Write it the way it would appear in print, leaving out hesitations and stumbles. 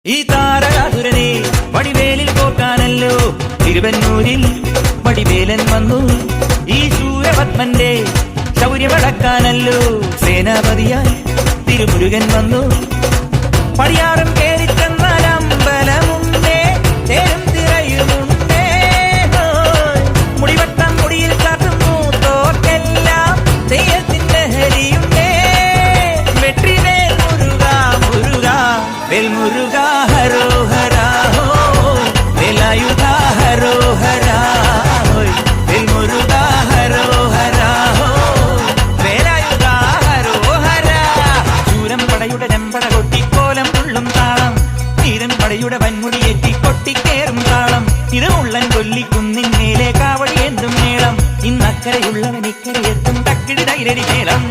ഈ താരകാസുരനെ വടിവേലിൽ പോക്കാനല്ലോ തിരുവന്നൂരിൽ വടിവേലൻ വന്നു. ഈ സൂര്യപത്മന്റെ ശൗര്യമടക്കാനല്ലോ സേനാപതിയായി തിരുമുരുകൻ വന്നു. പടിയാറും കേറിച്ചെന്നാൽ അമ്പലമുണ്ടേ, തേരും തിറയുമുണ്ടേ, മുടിവട്ടം മുടിയിൽ കാട്ടുന്നു തോക്കെല്ലാം തെയ്യത്തിന്റെ ഹരിയുണ്ടേ. വെട്രിവേൽ മുരുക മുരുക വേൽമുരുക ഹരോഹരാ, വേലായുധ ഹരോഹരാ, വേൽമുരുക ഹരോഹരാ, വേലായുധ ഹരോഹരാ. ശൂരം പടയുടെ ചെമ്പട കൊട്ടിക്കോലം ഉള്ളും താളം, തീരൻ പടയുടെ വൻമുടിയേറ്റി കൊട്ടിക്കേറും താളം. ഇത് ഉള്ളൻ കൊല്ലിക്കുന്നിൻ മേലെ കാവടി എന്തും മേളം, ഇന്നക്കരയുള്ളവൻ ഇക്കരയെത്തും തക്കിടി തൈരടി മേളം.